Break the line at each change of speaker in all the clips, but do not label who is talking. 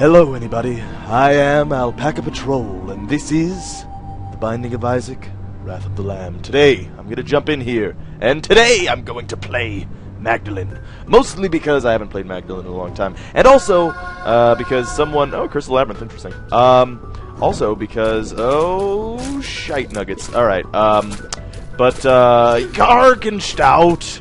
Hello, anybody. I am Alpacapatrol, and this is The Binding of Isaac, Wrath of the Lamb. Today, I'm going to jump in here, and today I'm going to play Magdalene. Mostly because I haven't played Magdalene in a long time, and also because someone... Oh, Crystal Labyrinth, interesting. Also because... Oh, shite nuggets. Alright, but, Gargenstout.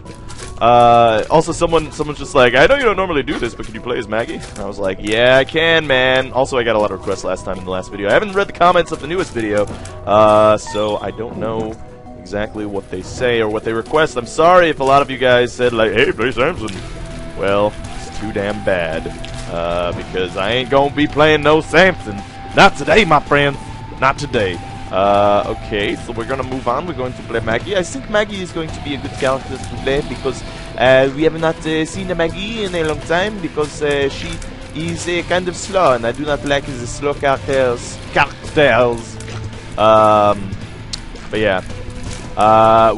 Also someone's just like, I know you don't normally do this, but can you play as Maggie? And I was like, yeah, I can, man. Also, I got a lot of requests last time in the last video. I haven't read the comments of the newest video, so I don't know exactly what they say or what they request. I'm sorry if a lot of you guys said, like, hey, play Samson. Well, it's too damn bad, because I ain't gonna be playing no Samson. Not today, my friends. Not today. Okay, so we're gonna move on. We're going to play Maggie. I think Maggie is going to be a good character to play because we have not seen a Maggie in a long time because she is kind of slow, and I do not like the slow characters. But yeah.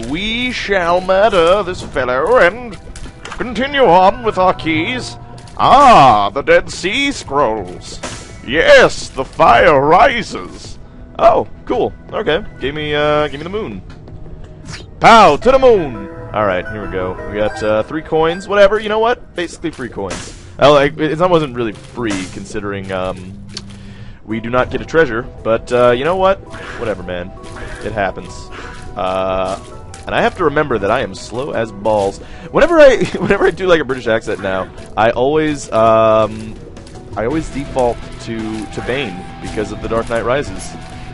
We shall murder this fellow and continue on with our keys. Ah, the Dead Sea Scrolls. Yes, the fire rises. Oh, cool. Okay, give me the moon. Pow to the moon. All right, here we go. We got 3 coins. Whatever. You know what? Basically free coins. Well, it wasn't really free considering we do not get a treasure. But you know what? Whatever, man. It happens. And I have to remember that I am slow as balls. Whenever I do like a British accent now, I always default to Bane because of The Dark Knight Rises.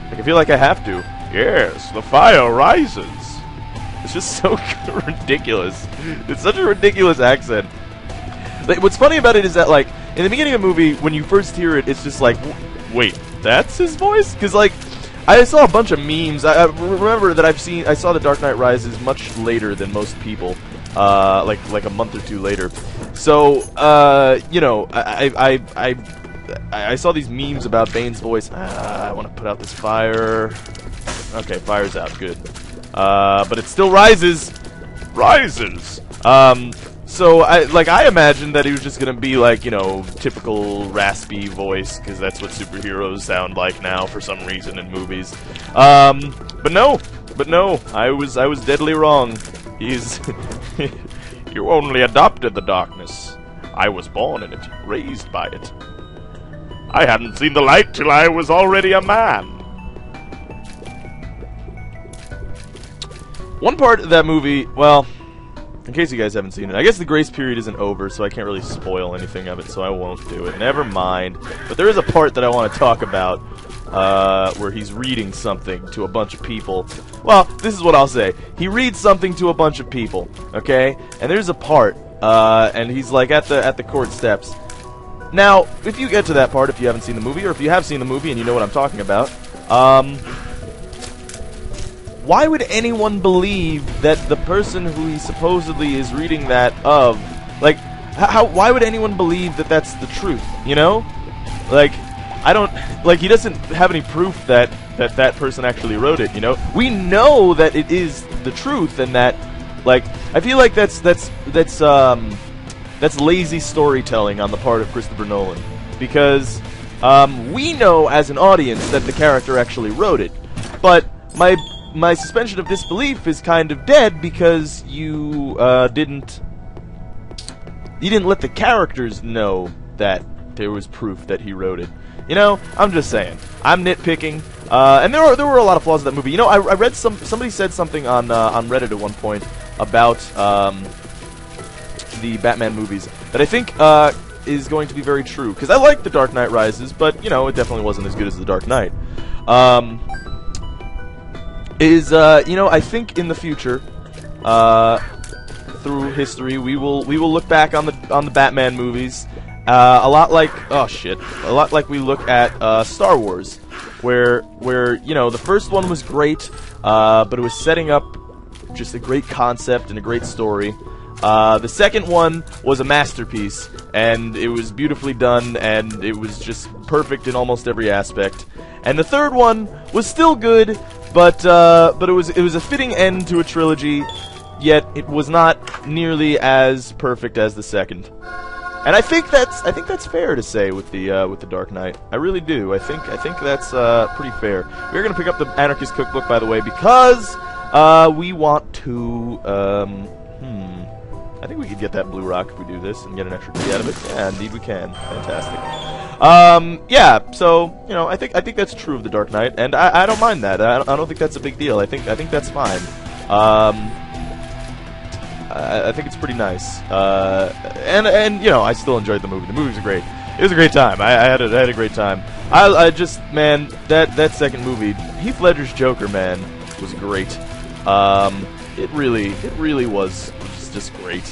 Like, I feel like I have to. Yes, the fire rises. It's just so ridiculous. It's such a ridiculous accent. Like, what's funny about it is that, like, in the beginning of the movie, when you first hear it, it's just like, wait, that's his voice? Because, like, I saw a bunch of memes. I remember that I saw The Dark Knight Rises much later than most people, like a month or 2 later. So, you know, I saw these memes about Bane's voice. I want to put out this fire. Okay, fire's out. Good. But it still rises. Rises. So I imagined that he was just gonna be like, you know, typical raspy voice, because that's what superheroes sound like now for some reason in movies. But no, I was deadly wrong. He's you only adopted the darkness. I was born in it, raised by it. I hadn't seen the light till I was already a man. One part of that movie, well, in case you guys haven't seen it, I guess the grace period isn't over, so I can't really spoil anything of it, so I won't do it. Never mind. But there is a part that I want to talk about, where he's reading something to a bunch of people. Well, this is what I'll say. He reads something to a bunch of people, okay? And there's a part, and he's like at the court steps. Now, if you get to that part, if you haven't seen the movie, or if you have seen the movie and you know what I'm talking about, why would anyone believe that the person who he supposedly is reading that of, like, why would anyone believe that that's the truth, you know? Like, I don't, like, he doesn't have any proof that that person actually wrote it, you know? We know that it is the truth, and that, like, I feel like that's lazy storytelling on the part of Christopher Nolan, because we know as an audience that the character actually wrote it, but my suspension of disbelief is kind of dead because you didn't let the characters know that there was proof that he wrote it. You know, I'm just saying. I'm nitpicking, and there were a lot of flaws in that movie. You know, I read somebody said something on Reddit at one point about the Batman movies that I think is going to be very true, because I like The Dark Knight Rises, but you know, it definitely wasn't as good as The Dark Knight. You know, I think in the future, through history, we will look back on the Batman movies, a lot like we look at Star Wars, where you know, the first one was great, but it was setting up just a great concept and a great story. The second one was a masterpiece, and it was beautifully done, and it was just perfect in almost every aspect. And the third one was still good, but it was a fitting end to a trilogy, yet it was not nearly as perfect as the second. And I think that's fair to say with the Dark Knight. I really do. I think that's pretty fair. We're gonna pick up the Anarchist Cookbook, by the way, because we want to. I think we could get that blue rock if we do this and get an extra key out of it. Yeah, indeed we can. Fantastic. Yeah. So I think that's true of the Dark Knight, and I don't mind that. I don't think that's a big deal. I think that's fine. I think it's pretty nice. And I still enjoyed the movie. The movie was great. It was a great time. I had a great time. I just, man, that second movie, Heath Ledger's Joker, man, was great. It really was just great.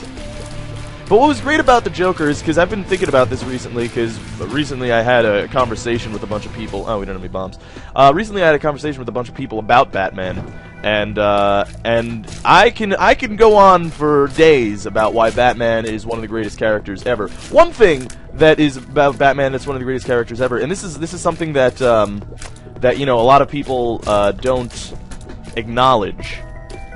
But what was great about the Joker is, because I've been thinking about this recently, because recently I had a conversation with a bunch of people. Oh, we don't have any bombs. Recently I had a conversation with a bunch of people about Batman, and I can go on for days about why Batman is one of the greatest characters ever. One thing that is about Batman that's one of the greatest characters ever, and this is something that a lot of people don't acknowledge.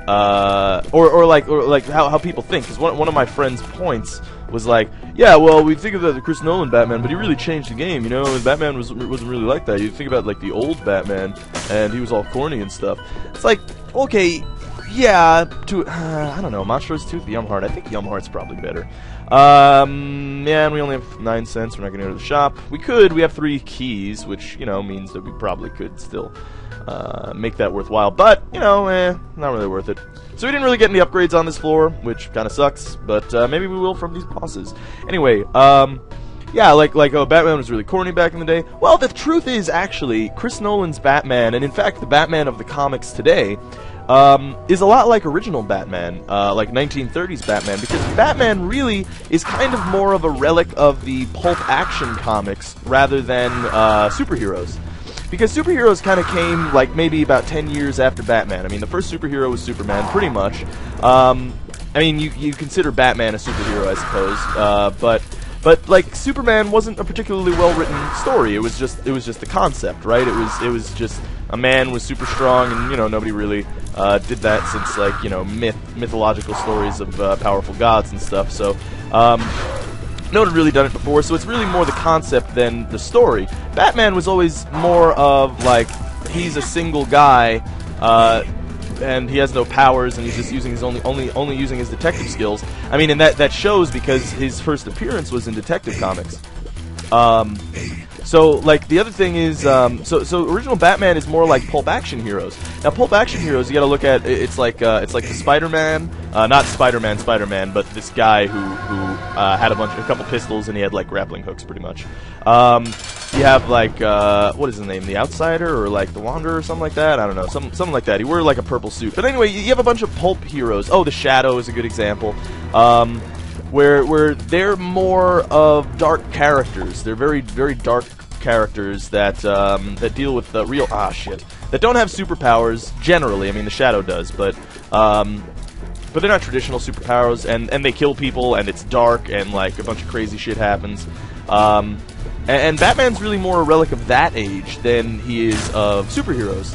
Or like how people think, because one of my friends' points was like, yeah, well, we think of the Chris Nolan Batman, but he really changed the game, and Batman wasn't really like that. You think about like the old Batman, and he was all corny and stuff. It's like, okay, yeah, I don't know, Montrose Tooth, Yumheart. I think Yumheart's probably better. Yeah, and we only have 9 cents. We're not gonna go to the shop. We have 3 keys, which means that we probably could still make that worthwhile, but not really worth it. So we didn't really get any upgrades on this floor, which kind of sucks, but maybe we will from these bosses. Anyway, yeah, Batman was really corny back in the day. Well, the truth is, actually, Chris Nolan's Batman, and in fact the Batman of the comics today, is a lot like original Batman, like 1930s Batman, because Batman really is kind of more of a relic of the pulp action comics rather than superheroes. Because superheroes kind of came, like, maybe about 10 years after Batman. I mean, the first superhero was Superman, pretty much. I mean, you consider Batman a superhero, I suppose. But like, Superman wasn't a particularly well-written story. It was just the concept, right? It was just a man was super strong, and nobody really did that since, like, mythological stories of powerful gods and stuff. So. No one had really done it before, so it's really more the concept than the story. Batman was always more of, like, he's a single guy, and he has no powers, and he's just using his only using his detective skills. I mean, and that shows because his first appearance was in Detective Comics. So, like, the other thing is, so original Batman is more like pulp action heroes. Now, pulp action heroes, you gotta look at, it's like the Spider-Man, not Spider-Man, but this guy who had a couple pistols, and he had, like, grappling hooks, pretty much. You have, like, what is his name, the Outsider, or, like, the Wanderer, or something like that? I don't know, something like that. He wore, like, a purple suit. But anyway, you have a bunch of pulp heroes. Oh, the Shadow is a good example. Where they're more of dark characters. They're very, very dark characters that deal with the real that don't have superpowers generally. I mean, the Shadow does, but they're not traditional superpowers, and they kill people, and it's dark, and like a bunch of crazy shit happens. And Batman's really more a relic of that age than he is of superheroes.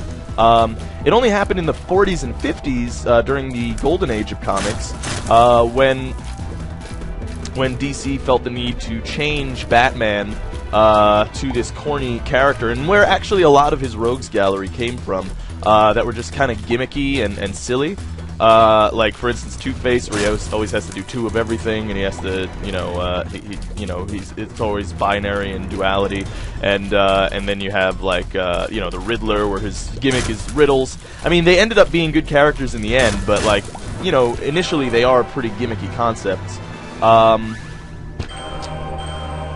It only happened in the 40s and 50s during the golden age of comics, when DC felt the need to change Batman to this corny character, and where actually a lot of his rogues gallery came from, that were just kind of gimmicky and silly. Like, for instance, Two-Face, where he always has to do 2 of everything, and he has to, it's always binary and duality, and then you have, like, the Riddler, where his gimmick is riddles. I mean, they ended up being good characters in the end, but, like, initially they are pretty gimmicky concepts.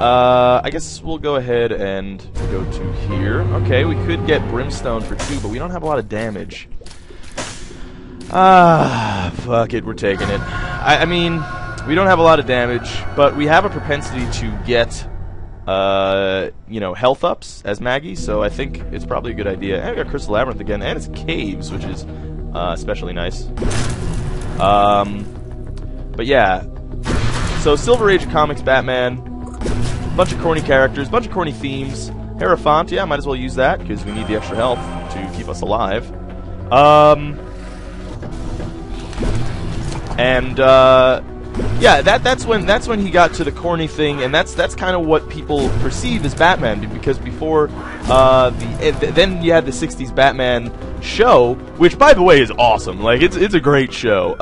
I guess we'll go ahead and go to here. Okay, we could get Brimstone for 2, but we don't have a lot of damage. Fuck it, we're taking it. I mean, we don't have a lot of damage, but we have a propensity to get, health ups as Maggie, so I think it's probably a good idea. And we got Crystal Labyrinth again, and it's caves, which is especially nice. But yeah. So, Silver Age of Comics Batman, bunch of corny characters, bunch of corny themes. Hierophant, yeah, might as well use that, because we need the extra health to keep us alive.
yeah, that's when he got to the corny thing, and that's kind of what people perceive as Batman, because before then you had the '60s Batman show, which by the way is awesome. Like it's a great show.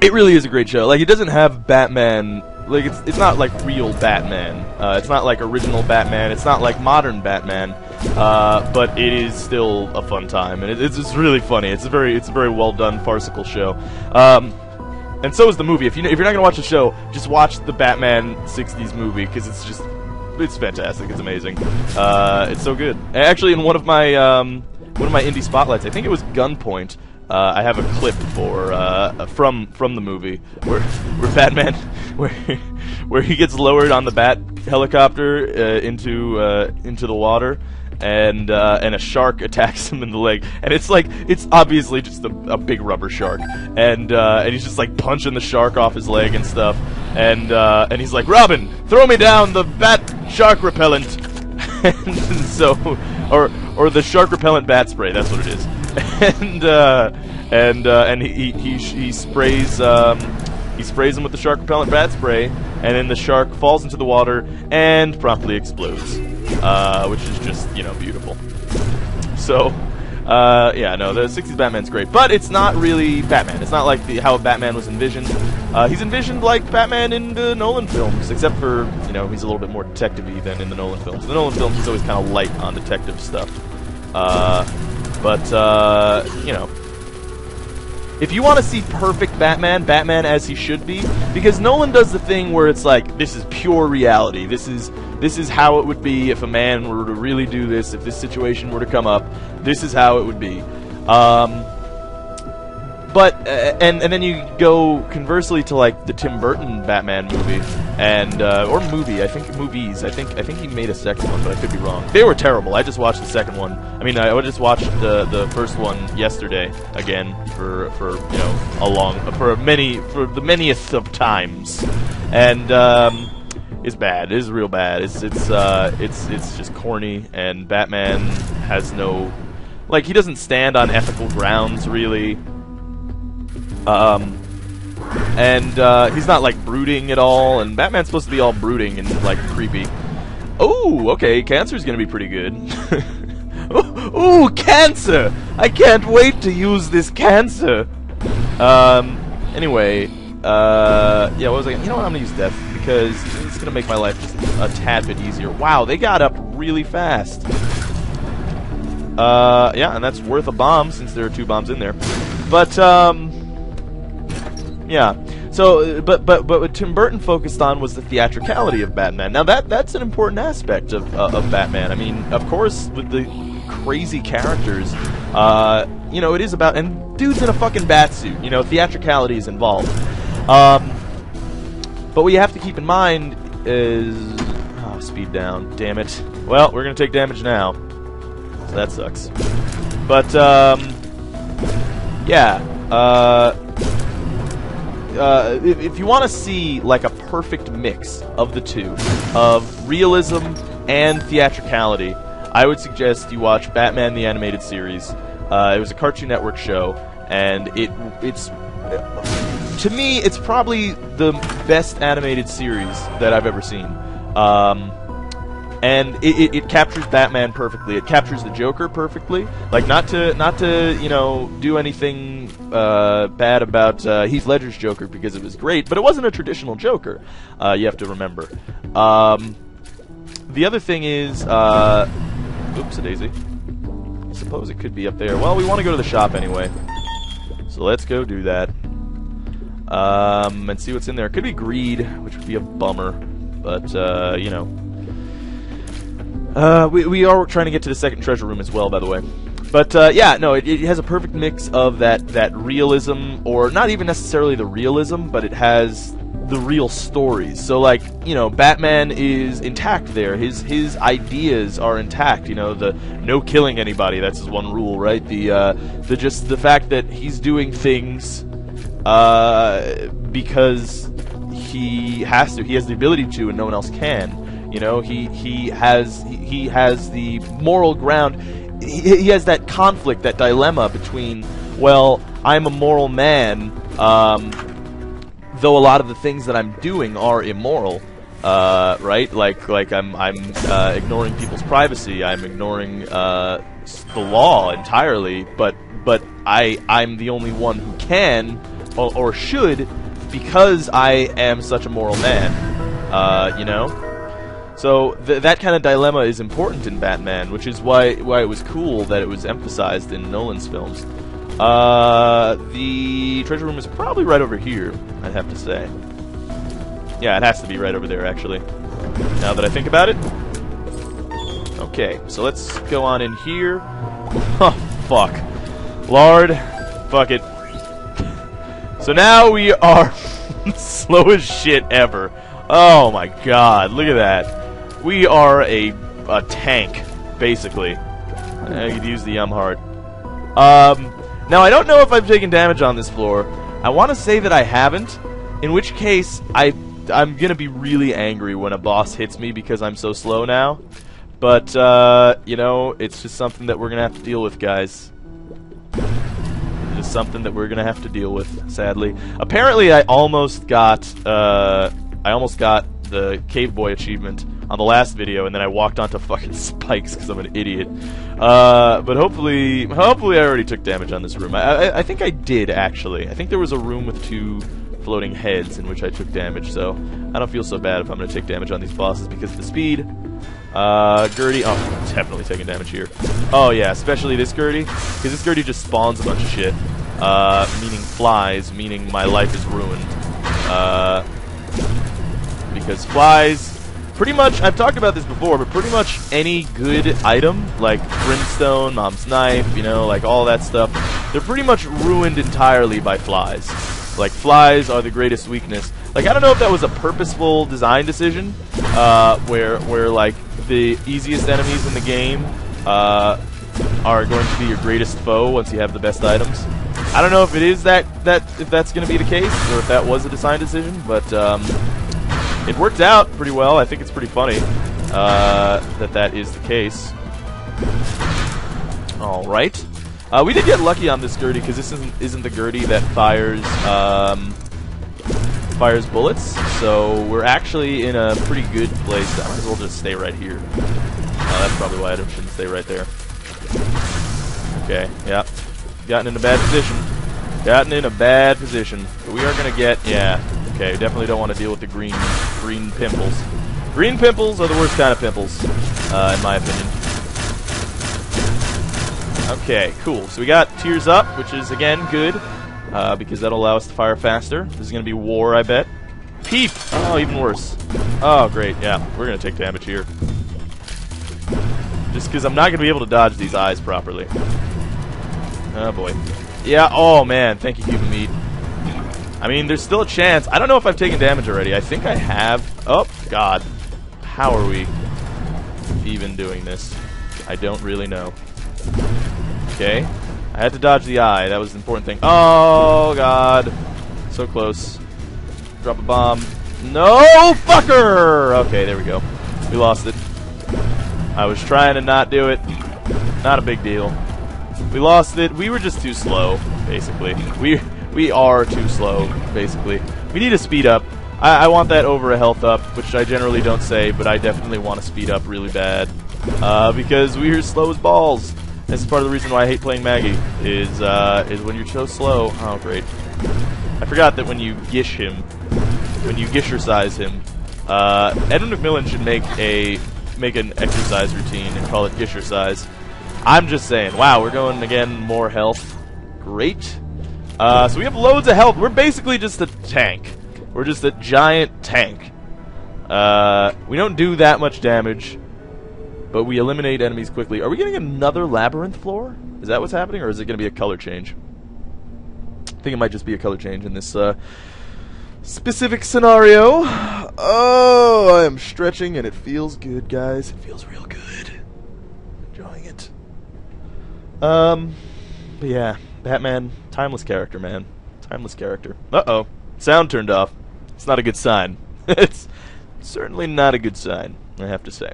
It really is a great show. Like it doesn't have Batman. Like it's not like real Batman. It's not like original Batman. It's not like modern Batman. But it is still a fun time, and it's really funny. It's a very well done farcical show. And so is the movie. If you're not gonna watch the show, just watch the Batman '60s movie, because it's fantastic. It's amazing. It's so good. Actually, in one of my indie spotlights, I think it was Gunpoint. I have a clip from the movie where Batman where he gets lowered on the Bat helicopter into the water, and a shark attacks him in the leg, and it's obviously just a big rubber shark, and he's just like punching the shark off his leg and stuff, and he's like, "Robin, throw me down the Bat shark repellent," and so or the shark repellent bat spray, that's what it is. And he sprays him with the shark repellent bat spray, and then the shark falls into the water and promptly explodes, which is just, beautiful. So yeah, no, the '60s Batman's great, but it's not really Batman. It's not like how Batman was envisioned. He's envisioned like Batman in the Nolan films, except for he's a little bit more detective-y than in the Nolan films. In the Nolan films, he's always kind of light on detective stuff. But if you want to see perfect Batman as he should be, because Nolan does the thing where it's like, this is pure reality. This is how it would be if a man were to really do this. If this situation were to come up, this is how it would be. But and then you go conversely to like the Tim Burton Batman movie, and or movie. I think movies. I think he made a second one, but I could be wrong. They were terrible. I just watched the second one. I mean, I just watched the first one yesterday again for the manyth of times, and it's bad. It is real bad. It's just corny, and Batman has no, like, he doesn't stand on ethical grounds really. And he's not like brooding at all, and Batman's supposed to be all brooding and like creepy. Oh, okay, Cancer's gonna be pretty good. Ooh, Cancer! I can't wait to use this Cancer. Anyway, yeah, what was I? You know what? I'm gonna use Death because it's gonna make my life just a tad bit easier. Wow, they got up really fast. Yeah, and that's worth a bomb since there are 2 bombs in there. But yeah. So, but what Tim Burton focused on was the theatricality of Batman. Now that's an important aspect of Batman. I mean, of course, with the crazy characters, it is about, and dude's in a fucking bat suit. Theatricality is involved. But what you have to keep in mind is speed down. Damn it. Well, we're gonna take damage now, so that sucks. But yeah. If you want to see like a perfect mix of the two, of realism and theatricality, I would suggest you watch Batman the Animated Series. It was a Cartoon Network show, and it's to me, it's probably the best animated series that I've ever seen. And it captures Batman perfectly. It captures the Joker perfectly. Like, not to do anything bad about Heath Ledger's Joker, because it was great, but it wasn't a traditional Joker. You have to remember. The other thing is, oops-a-daisy. I suppose it could be up there. Well, we want to go to the shop anyway, so let's go do that. And see what's in there. It could be greed, which would be a bummer, but we are trying to get to the second treasure room as well, by the way. But yeah, no, it has a perfect mix of that realism, or not even necessarily the realism, but it has the real stories. So, like, Batman is intact there. His ideas are intact. The no killing anybody. That's his one rule, right? The fact that he's doing things because he has to. He has the ability to, and no one else can. He has the moral ground. He has that conflict, that dilemma between, well, I'm a moral man, Though a lot of the things that I'm doing are immoral, right? Like I'm ignoring people's privacy. I'm ignoring the law entirely. But I'm the only one who can or should, because I am such a moral man. You know. So that kind of dilemma is important in Batman, which is why it was cool that it was emphasized in Nolan's films. The treasure room is probably right over here, I'd have to say. Yeah, it has to be right over there, actually, now that I think about it. Okay, so let's go on in here. Oh, fuck. Lord, fuck it. So now we are slow as shit ever. Oh my god, look at that. We are a tank, basically. I could use the hard. Now, I don't know if I've taken damage on this floor. I want to say that I haven't, in which case I'm going to be really angry when a boss hits me because I'm so slow now. But, you know, it's just something that we're going to have to deal with, guys. It's just something that we're going to have to deal with, sadly. Apparently, I almost got the Cave Boy achievement on the last video, and then I walked onto fucking spikes because I'm an idiot. But hopefully I already took damage on this room. I think I did, actually. I think there was a room with 2 floating heads in which I took damage, so I don't feel so bad if I'm going to take damage on these bosses because of the speed. Gertie, oh, definitely taking damage here. Oh yeah, especially this Gertie, because this Gertie just spawns a bunch of shit. Meaning flies, meaning my life is ruined. Because flies, pretty much, I've talked about this before, but pretty much any good item, like brimstone, mom's knife, you know, like all that stuff, they're pretty much ruined entirely by flies. Like, flies are the greatest weakness. Like, I don't know if that was a purposeful design decision, where like, the easiest enemies in the game, are going to be your greatest foe once you have the best items. I don't know if it is if that's going to be the case, or if that was a design decision, but, it worked out pretty well. I think it's pretty funny that is the case. All right, we did get lucky on this Gertie because this isn't the Gertie that fires bullets. So we're actually in a pretty good place. I might as well just stay right here. That's probably why I shouldn't stay right there. Okay, yeah, gotten in a bad position. But we are gonna get Okay, definitely don't want to deal with the green pimples. Green pimples are the worst kind of pimples, in my opinion. Okay, cool. So we got Tears Up, which is, again, good, because that'll allow us to fire faster. This is going to be War, I bet. Peep! Oh, even worse. Oh, great, yeah. We're going to take damage here. Just because I'm not going to be able to dodge these eyes properly. Oh, boy. Yeah, oh, man. Thank you, Cuban Meat. I mean, there's still a chance. I don't know if I've taken damage already. I think I have. Oh, God. How are we even doing this? I don't really know. Okay. I had to dodge the eye. That was the important thing. Oh, God. So close. Drop a bomb. No, fucker! Okay, there we go. We lost it. I was trying to not do it. Not a big deal. We lost it. We were just too slow, basically. We are too slow, basically. We need to speed up. I want that over a health up, which I generally don't say, but I definitely want to speed up really bad. Because we're slow as balls. This is part of the reason why I hate playing Maggie, is when you're so slow. Oh, great. I forgot that when you gish him, when you gishercise him, Edwin McMillan should make an exercise routine and call it gishercise. I'm just saying. Wow, we're going, again, more health. Great. So we have loads of health. We're basically just a tank. We're just a giant tank. We don't do that much damage, but we eliminate enemies quickly. Are we getting another labyrinth floor? Is that what's happening, or is it going to be a color change? I think it might just be a color change in this specific scenario. Oh, I am stretching, and it feels good, guys. It feels real good. Enjoying it. But yeah, Batman, timeless character, man. Timeless character. Uh-oh. Sound turned off. It's not a good sign. It's certainly not a good sign, I have to say.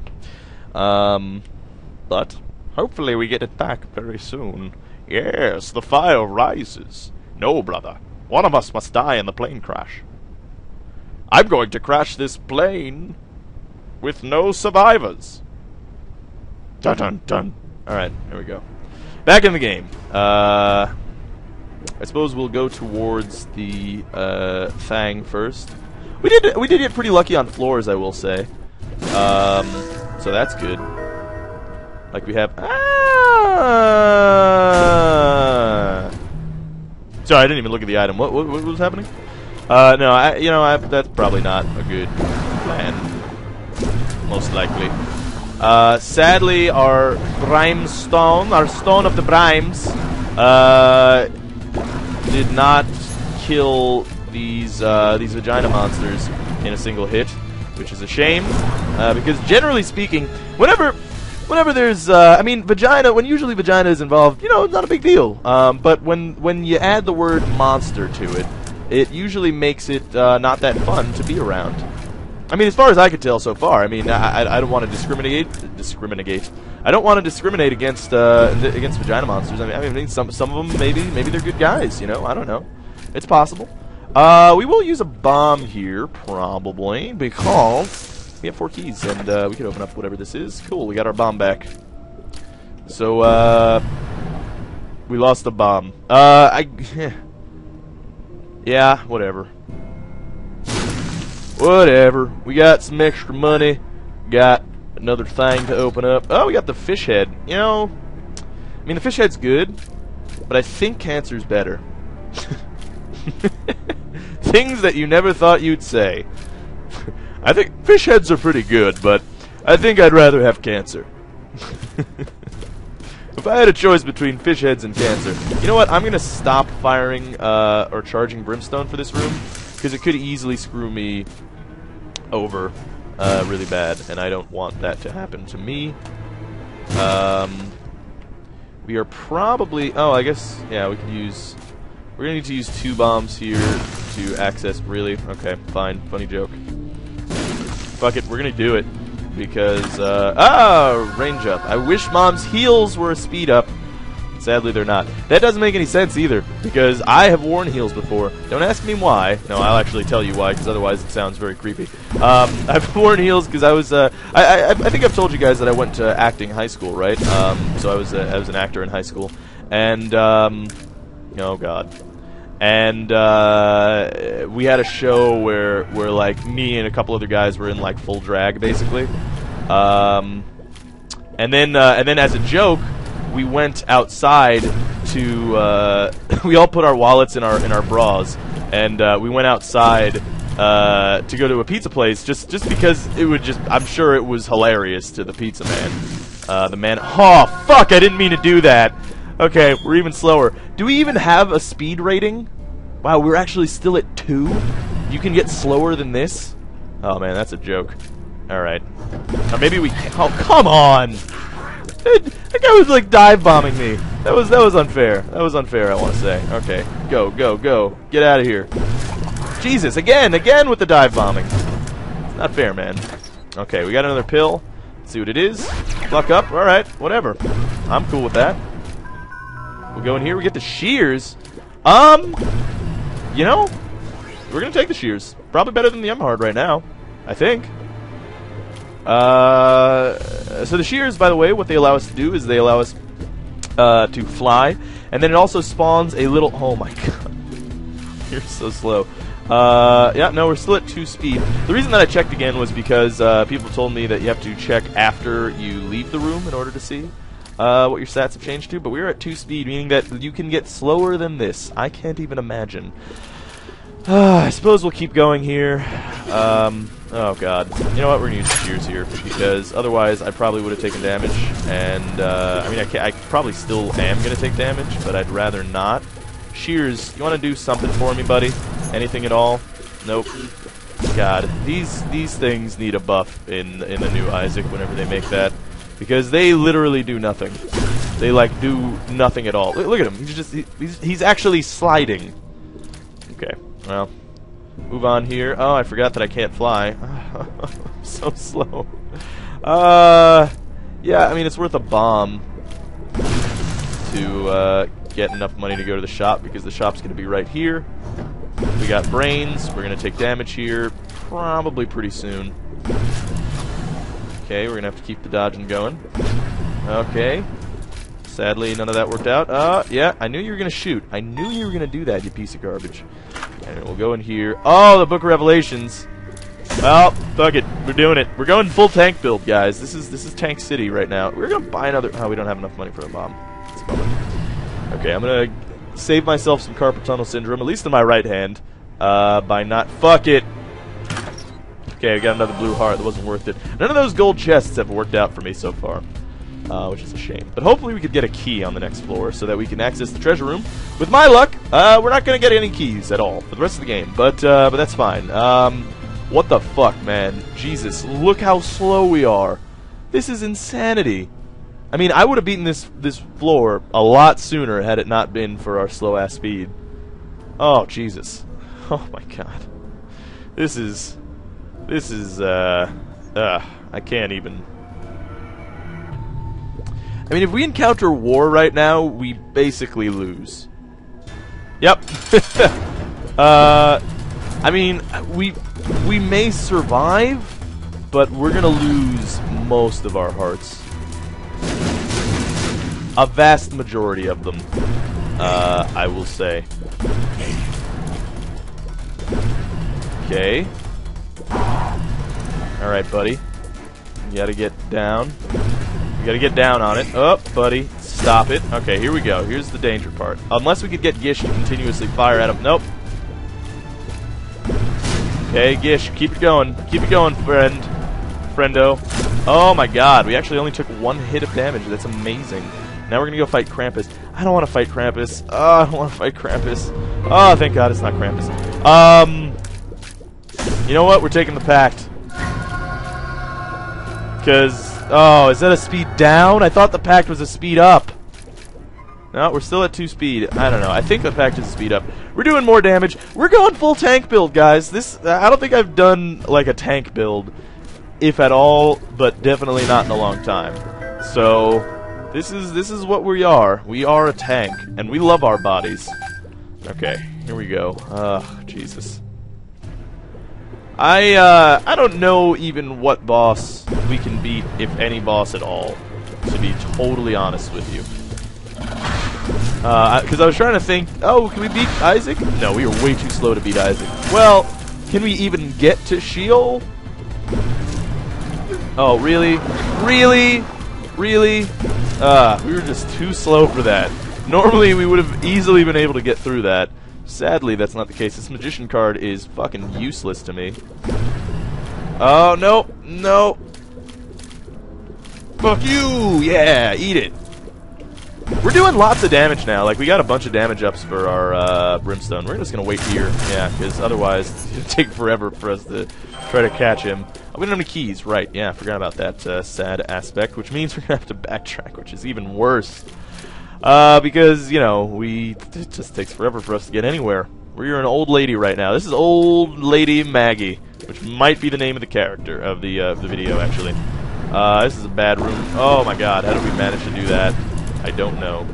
But hopefully we get it back very soon. Yes, the fire rises. No, brother.
One of us must die in the plane crash. I'm going to crash this plane with no survivors. Dun dun dun.
Alright, here we go. Back in the game. I suppose we'll go towards the thing first. We did get pretty lucky on floors, I will say. So that's good. Like we have. Sorry, I didn't even look at the item. What was happening? No, that's probably not a good plan. Most likely. Sadly, our brimstone, our stone of the brimes, did not kill these vagina monsters in a single hit, which is a shame. Because generally speaking, whenever there's, vagina, when usually vagina is involved, it's not a big deal. But when you add the word monster to it, it usually makes it not that fun to be around. I mean, as far as I could tell so far, I don't want to discriminate. I don't want to discriminate against vagina monsters. I mean, some of them maybe they're good guys. I don't know. It's possible. We will use a bomb here probably because we have 4 keys and we can open up whatever this is. Cool. We got our bomb back. So we lost the bomb. Yeah, whatever. Whatever. We got some extra money. Got another thing to open up. Oh, we got the fish head. The fish head's good, but I think cancer's better. Things that you never thought you'd say. I think fish heads are pretty good, but I think I'd rather have cancer. If I had a choice between fish heads and cancer, you know what? I'm going to stop firing or charging brimstone for this room, because it could easily screw me over really bad, and I don't want that to happen to me. We are probably... Oh, I guess... Yeah, we can use... We're going to need to use 2 bombs here to access... Really? Okay, fine. Funny joke. Fuck it, we're going to do it. Because, range up. I wish Mom's heals were a speed up. Sadly, they're not. That doesn't make any sense either, because I have worn heals before. Don't ask me why. No, I'll actually tell you why, because otherwise it sounds very creepy. I've worn heals because I was, I think I've told you guys that I went to acting high school, right? So I was an actor in high school. And, oh god. And, we had a show where like, me and a couple other guys were in, like, full drag, basically. And then as a joke, we went outside to, we all put our wallets in our bras, and we went outside to go to a pizza place just because it would I'm sure it was hilarious to the pizza man. The man, oh fuck, I didn't mean to do that. Okay, we're even slower. Do we even have a speed rating? Wow, we're actually still at 2? You can get slower than this? Oh man, that's a joke. Alright. Or maybe we can't. Oh, come on! That guy was like dive bombing me. That was unfair. That was unfair, I want to say. Okay, go, go, go. Get out of here. Jesus, again with the dive bombing. It's not fair, man. Okay, we got another pill. Let's see what it is. Luck up. Alright, whatever. I'm cool with that. We'll go in here. We get the shears. You know, we're going to take the shears. Probably better than the M-Hard right now, I think. So the shears, by the way, what they allow us to do is they allow us to fly. And then it also spawns a little... Oh, my God. You're so slow. Yeah, no, we're still at 2 speed. The reason that I checked again was because people told me that you have to check after you leave the room in order to see what your stats have changed to. But we're at 2 speed, meaning that you can get slower than this. I can't even imagine. I suppose we'll keep going here. Oh god. You know what? We're gonna use the shears here because otherwise I probably would have taken damage. And I mean, I probably still am gonna take damage, but I'd rather not. Shears, you want to do something for me, buddy? Anything at all? Nope. God, these things need a buff in the new Isaac whenever they make that, because they literally do nothing. They like do nothing at all. Look at him. He's actually sliding. Okay. Well, move on here. Oh, I forgot that I can't fly. I'm so slow. Yeah, I mean, it's worth a bomb to get enough money to go to the shop, because the shop's going to be right here. We got brains. We're going to take damage here probably pretty soon. Okay, we're going to have to keep the dodging going. Okay. Sadly, none of that worked out. Yeah, I knew you were going to shoot. I knew you were going to do that, you piece of garbage. And we'll go in here. Oh, the Book of Revelations. Well, fuck it. We're doing it. We're going full tank build, guys. This is Tank City right now. We're going to buy another... Oh, we don't have enough money for a bomb. It's a bummer. Okay, I'm going to save myself some carpal tunnel syndrome, at least in my right hand, by not... Fuck it. Okay, I got another blue heart. That wasn't worth it. None of those gold chests have worked out for me so far, which is a shame. But hopefully we could get a key on the next floor so that we can access the treasure room. With my luck, we're not going to get any keys at all for the rest of the game, but that's fine. What the fuck, man? Jesus, look how slow we are. This is insanity. I mean, I would have beaten this floor a lot sooner had it not been for our slow-ass speed. Oh, Jesus. Oh, my God. This is, I can't even. I mean, if we encounter war right now, we basically lose. Yep. I mean, we may survive, but we're gonna lose most of our hearts. A vast majority of them, I will say. Okay. Alright, buddy. You gotta get down. You gotta get down on it. Oh, buddy. Stop it. Okay, here we go. Here's the danger part. Unless we could get Gish to continuously fire at him. Nope. Okay, Gish, keep it going. Keep it going, friend. Friendo. Oh my god, we actually only took 1 hit of damage. That's amazing. Now we're gonna go fight Krampus. I don't want to fight Krampus. Oh, I don't want to fight Krampus. Oh, thank god it's not Krampus. You know what? We're taking the Pact. Because, oh, is that a speed down? I thought the Pact was a speed up. No, we're still at 2 speed. I don't know. I think the Pact is a speed up. We're doing more damage. We're going full tank build, guys. This, I don't think I've done, like, a tank build, if at all, but definitely not in a long time. So, this is what we are. We are a tank, and we love our bodies. Okay, here we go. Jesus. I don't know even what boss we can beat, if any boss at all, to be totally honest with you. Because I was trying to think, oh, can we beat Isaac? No, we are way too slow to beat Isaac. Well, can we even get to Sheol? Oh, really? Really? Really? We were just too slow for that. Normally, we would have easily been able to get through that. Sadly, that's not the case. This magician card is fucking useless to me. Oh, no. No. Fuck you! Yeah, eat it. We're doing lots of damage now. Like, we got a bunch of damage ups for our brimstone. We're just gonna wait here. Yeah, because otherwise it's gonna take forever for us to try to catch him. Oh, we don't have any keys. Right, yeah, I forgot about that sad aspect, which means we're gonna have to backtrack, which is even worse. Because, you know, it just takes forever for us to get anywhere. We're an old lady right now. This is old lady Maggie, which might be the name of the character of the video, actually. This is a bad room. Oh my god, how did we manage to do that? I don't know.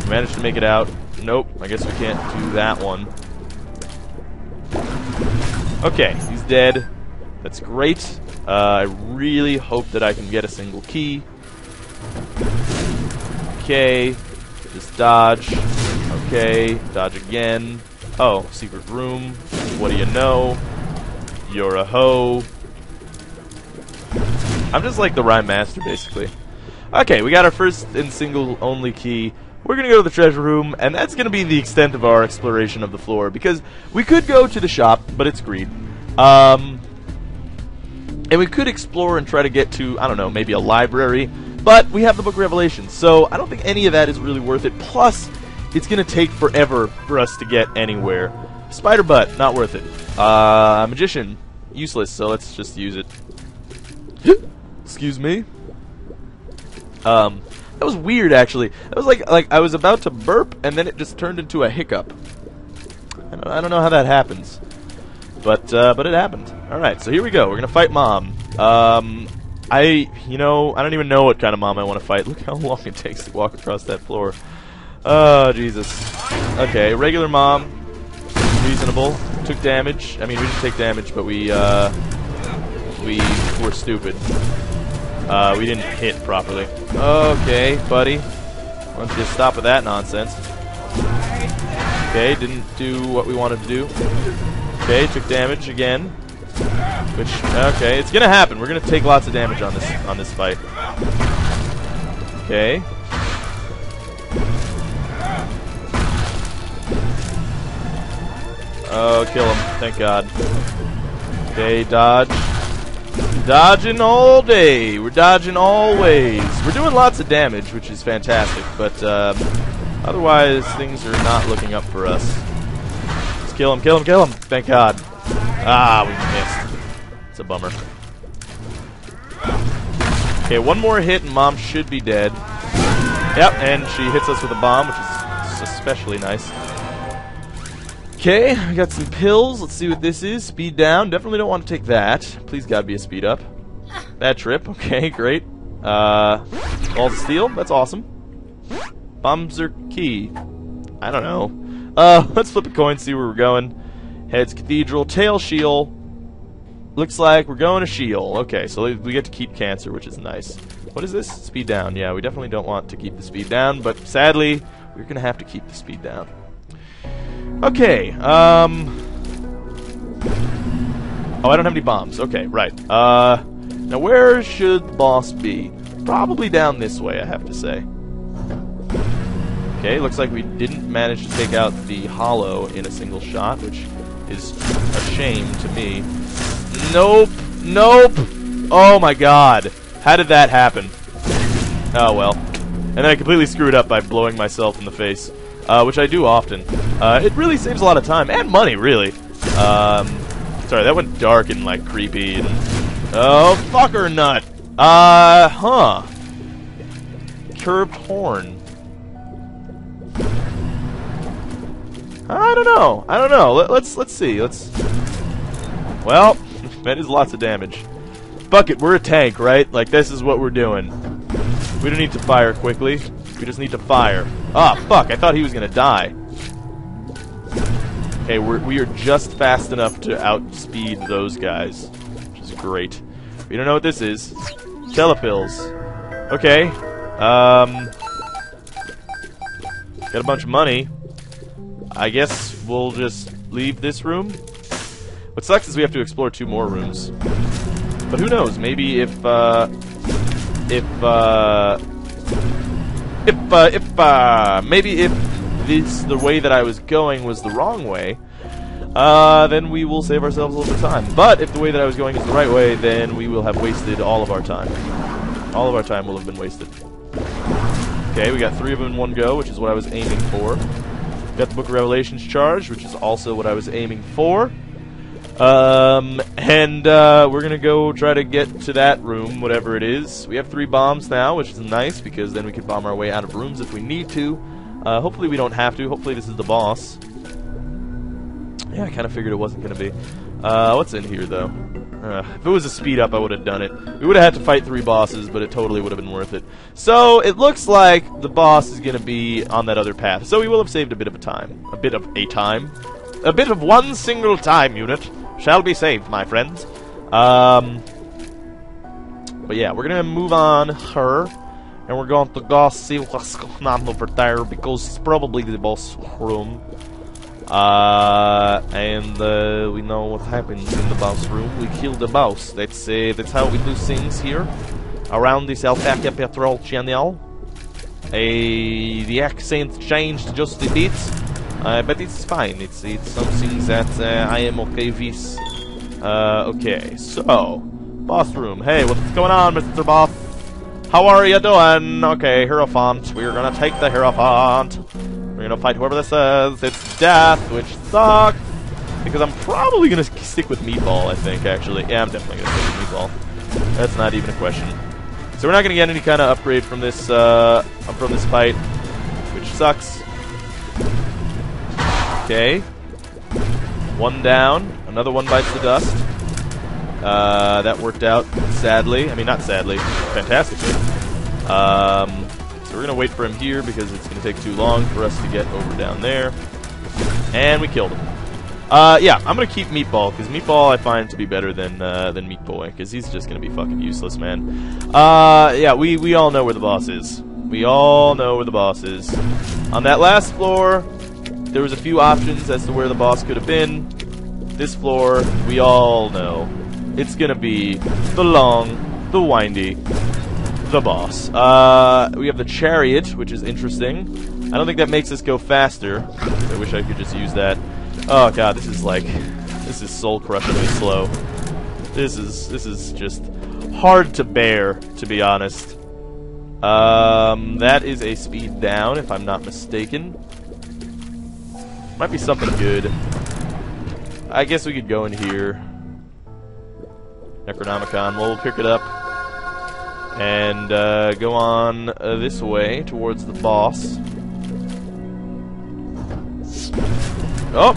Managed to make it out. Nope, I guess we can't do that one. Okay, he's dead. That's great. I really hope that I can get a single key. Okay, just dodge. Okay, dodge again. Oh, secret room. What do you know? You're a hoe. I'm just like the rhyme master, basically. Okay, we got our first and single only key. We're gonna go to the treasure room, and that's gonna be the extent of our exploration of the floor, because we could go to the shop, but it's greed. And we could explore and try to get to, I don't know, maybe a library, but we have the Book of Revelation, so I don't think any of that is really worth it. Plus, it's gonna take forever for us to get anywhere. Spider butt, not worth it. Magician, useless, so let's just use it. Excuse me. That was weird, actually. That was like I was about to burp, and then it just turned into a hiccup. I don't know how that happens, but it happened. All right, so here we go. We're gonna fight Mom. You know, I don't even know what kind of mom I want to fight. Look how long it takes to walk across that floor. Oh, Jesus. Okay, regular mom. Reasonable. Took damage. I mean, we didn't take damage, but we were stupid. We didn't hit properly. Okay, buddy. Why don't you stop with that nonsense? Okay, didn't do what we wanted to do. Okay, took damage again. Which, okay, it's gonna happen. We're gonna take lots of damage on this fight. Okay. Oh, kill him. Thank God. Okay, dodge. Dodging all day. We're dodging always. We're doing lots of damage, which is fantastic, but otherwise things are not looking up for us. Just kill him, kill him, kill him. Thank God. Ah, we missed. It's a bummer. Okay, one more hit and Mom should be dead. Yep, and she hits us with a bomb, which is especially nice. Okay, I got some pills. Let's see what this is. Speed down. Definitely don't want to take that. Please God be a speed up. Bad trip. Okay, great. Balls of steel. That's awesome. Bombs are key. I don't know. Let's flip a coin, see where we're going. Heads Cathedral. Tail Sheol. Looks like we're going to Sheol. Okay, so we get to keep cancer, which is nice. What is this? Speed down. Yeah, we definitely don't want to keep the speed down, but sadly, we're going to have to keep the speed down. Okay, oh, I don't have any bombs. Okay, right. Now where should the boss be? Probably down this way, I have to say. Okay, looks like we didn't manage to take out the hollow in a single shot, which is a shame to me. Nope, nope! Oh my God, how did that happen? Oh well. And then I completely screwed up by blowing myself in the face. Which I do often. It really saves a lot of time and money, really. Sorry, that went dark and like creepy. And, oh, fucker nut. Huh. Curved horn. I don't know. I don't know. Let's see. Well, that is lots of damage. Fuck it, we're a tank, right? Like this is what we're doing. We don't need to fire quickly. We just need to fire. Ah, fuck, I thought he was gonna die. Okay, we are just fast enough to outspeed those guys, which is great. We don't know what this is. Telepills. Okay. Got a bunch of money. I guess we'll just leave this room. What sucks is we have to explore 2 more rooms. But who knows, maybe if the way that I was going was the wrong way, then we will save ourselves a little bit of time. But if the way that I was going is the right way, then we will have wasted all of our time. All of our time will have been wasted. Okay, we got 3 of them in one go, which is what I was aiming for. Got the Book of Revelations charged, which is also what I was aiming for. We're gonna go try to get to that room, whatever it is. We have 3 bombs now, which is nice, because then we can bomb our way out of rooms if we need to. Hopefully we don't have to. Hopefully this is the boss. Yeah, I kind of figured it wasn't gonna be. What's in here, though? If it was a speed up, I would have done it. We would have had to fight 3 bosses, but it totally would have been worth it. So, it looks like the boss is gonna be on that other path. So we will have saved a bit of a time. A bit of a time. A bit of one single time unit shall be saved, my friends. But yeah, we're gonna move on her, and we're going to go see what's going on over there, because it's probably the boss room. We know what happens in the boss room. We kill the boss. That's how we do things here, around this alpacapatrol channel. The accent changed just a bit. But it's fine. It's something that I am okay with. Okay, so boss room. Hey, what's going on, Mr. Boss? How are you doing? Okay, Hierophant. We're gonna take the Hierophant. We're gonna fight whoever this is. It's death, which sucks because I'm probably gonna stick with Meatball. I think actually, yeah, I'm definitely gonna stick with Meatball. That's not even a question. So we're not gonna get any kind of upgrade from this fight, which sucks. Okay. 1 down. Another one bites the dust. That worked out, sadly. I mean, not sadly, fantastically. So we're going to wait for him here because it's going to take too long for us to get over down there. And we killed him. Yeah, I'm going to keep Meatball, because Meatball I find to be better than Meat Boy, because he's just going to be fucking useless, man. Yeah, we all know where the boss is. We all know where the boss is. On that last floor, there was a few options as to where the boss could have been. This floor, we all know. It's going to be the long, the windy, the boss. We have the chariot, which is interesting. I don't think that makes us go faster. I wish I could just use that. Oh god, this is soul-crushingly slow. This is just hard to bear, to be honest. That is a speed down, if I'm not mistaken. Might be something good. I guess we could go in here. Necronomicon, well, we'll pick it up. And go on this way, towards the boss. Oh,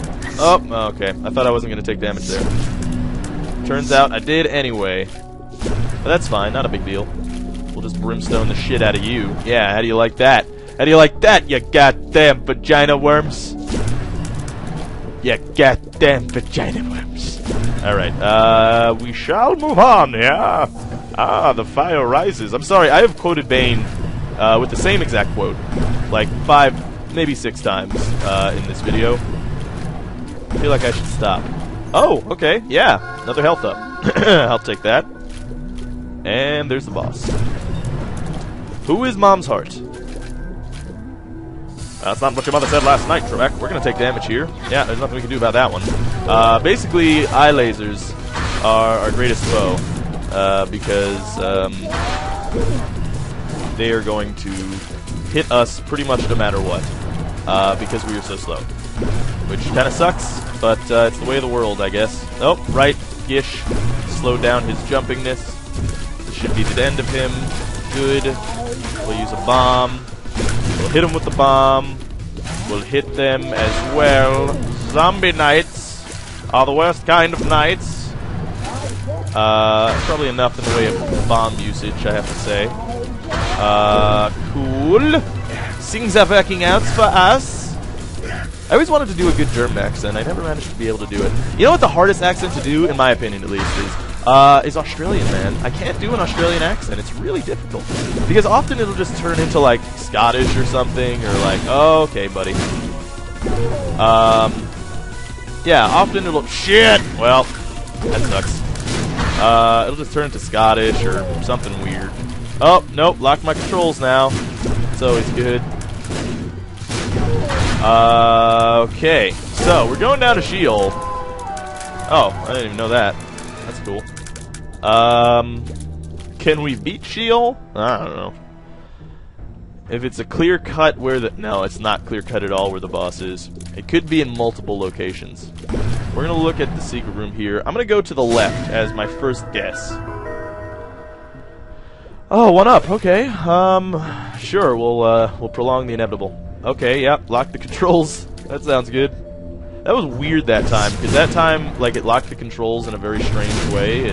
okay. I thought I wasn't going to take damage there. Turns out I did anyway. But that's fine, not a big deal. We'll just brimstone the shit out of you. Yeah, how do you like that? How do you like that, you goddamn vagina worms? You goddamn vagina worms. Alright, we shall move on, yeah? Ah, the fire rises. I'm sorry, I have quoted Bane with the same exact quote. Like 5, maybe 6 times in this video. I feel like I should stop. Oh, okay, yeah. Another health up. I'll take that. And there's the boss. Who is Mom's Heart? That's not what your mother said last night, Trebek. We're going to take damage here. Yeah, there's nothing we can do about that one. Basically, eye lasers are our greatest foe. Because they are going to hit us pretty much no matter what. Because we are so slow. Which kind of sucks, but it's the way of the world, I guess. Oh, right. Gish. Slow down his jumpingness. This should be the end of him. Good. We'll use a bomb. We'll hit him with the bomb. We'll hit them as well. Zombie knights are the worst kind of knights. Probably enough in the way of bomb usage, I have to say. Cool. Things are working out for us. I always wanted to do a good German accent. I never managed to be able to do it. You know what the hardest accent to do, in my opinion at least, is Australian, man. I can't do an Australian accent. It's really difficult. Because often it'll just turn into, like, Scottish or something, or like, oh, okay, buddy. Yeah, often it'll... Shit! Well, that sucks. It'll just turn into Scottish or something weird. Oh, nope, locked my controls now. It's always good. Okay, so we're going down to Sheol. Oh, I didn't even know that. That's cool. Can we beat Sheol? I don't know. If it's a clear cut where the... No, it's not clear cut at all where the boss is. It could be in multiple locations. We're gonna look at the secret room here. I'm gonna go to the left as my first guess. Oh, 1 up. Okay. Sure. We'll prolong the inevitable. Okay. Yep. Lock the controls. That sounds good. That was weird that time because that time, like, it locked the controls in a very strange way.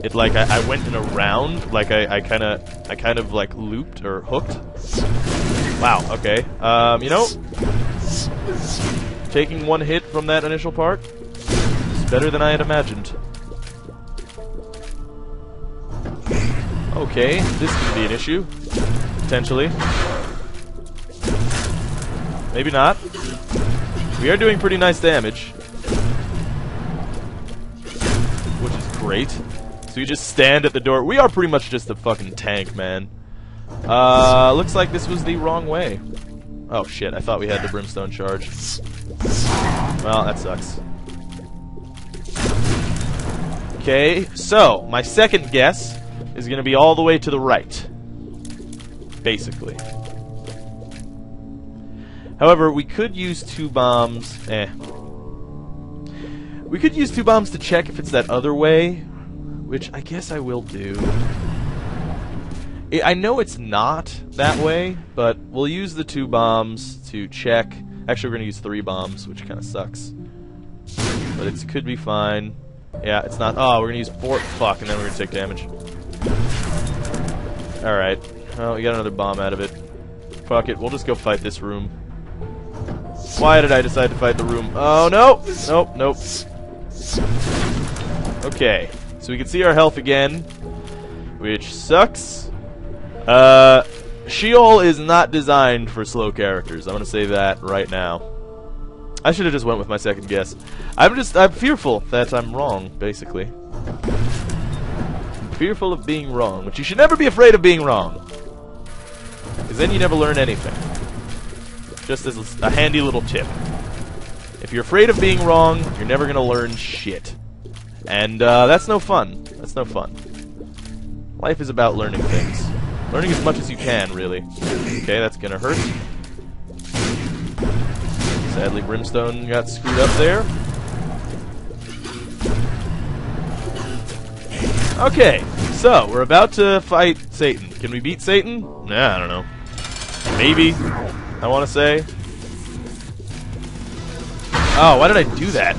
It like I went in a round, like I kind of like looped or hooked. Wow. Okay. You know, taking 1 hit from that initial part is better than I had imagined. Okay, this could be an issue. Potentially. Maybe not. We are doing pretty nice damage. Which is great. So you just stand at the door. We are pretty much just a fucking tank, man. Looks like this was the wrong way. Oh shit, I thought we had the brimstone charge. Well, that sucks. Okay, so, my second guess is going to be all the way to the right. Basically. However, we could use 2 bombs. We could use 2 bombs to check if it's that other way, which I guess I will do. I know it's not that way, but we'll use the 2 bombs to check. Actually, we're going to use 3 bombs, which kind of sucks. But it could be fine. Yeah, it's not. Oh, we're gonna use 4. Fuck, and then we're gonna take damage. Alright. Well, we got another bomb out of it. Fuck it, we'll just go fight this room. Why did I decide to fight the room? Oh, no! Nope, nope. Okay, so we can see our health again, which sucks. Sheol is not designed for slow characters. I'm gonna say that right now. I should have just went with my second guess. I'm fearful that I'm wrong, basically. I'm fearful of being wrong, but you should never be afraid of being wrong. Because then you never learn anything. Just as a handy little tip. If you're afraid of being wrong, you're never going to learn shit. And that's no fun. That's no fun. Life is about learning things. Learning as much as you can, really. Okay, that's going to hurt. Sadly, Brimstone got screwed up there. Okay, so we're about to fight Satan. Can we beat Satan? Nah, I don't know. Maybe. I want to say. Oh, why did I do that?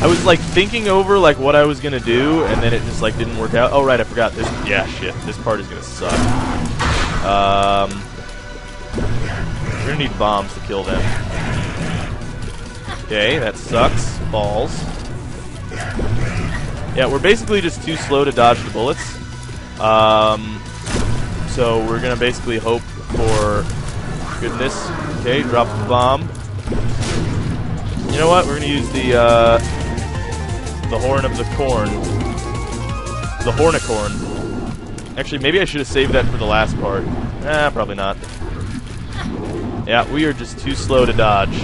I was like thinking over like what I was gonna do, and then it just like didn't work out. Oh right, I forgot this. Yeah, shit. This part is gonna suck. We're gonna need bombs to kill them. Okay, that sucks. Balls. Yeah, we're basically just too slow to dodge the bullets. So we're gonna basically hope for goodness. Okay, drop the bomb. You know what? We're gonna use the horn of the corn. The hornicorn. Actually, maybe I should have saved that for the last part. Probably not. Yeah, we are just too slow to dodge.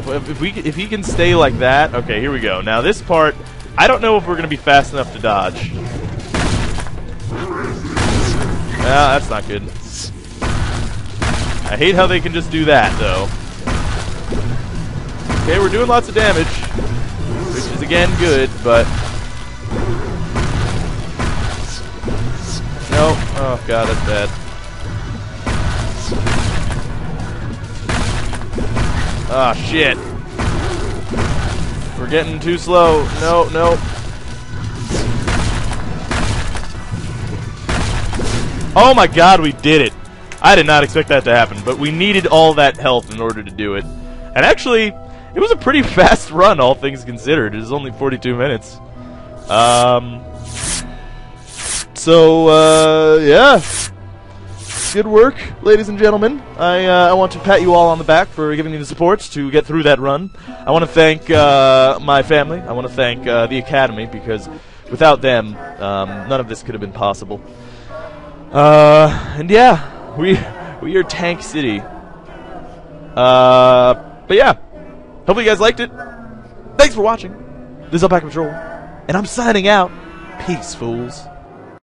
If he can stay like that, okay, here we go. Now this part, I don't know if we're gonna be fast enough to dodge. That's not good. I hate how they can just do that, though. Okay, we're doing lots of damage, which is again good, but no. Oh god, that's bad. Ah, shit. We're getting too slow. No, no. Oh my god, we did it. I did not expect that to happen, but we needed all that health in order to do it. And actually, it was a pretty fast run, all things considered. It was only 42 minutes. Yeah. Good work, ladies and gentlemen. I want to pat you all on the back for giving me the support to get through that run. I want to thank my family. I want to thank the Academy, because without them, none of this could have been possible. And yeah, we are Tank City. But yeah, hopefully you guys liked it. Thanks for watching. This is Alpacapatrol, and I'm signing out. Peace, fools.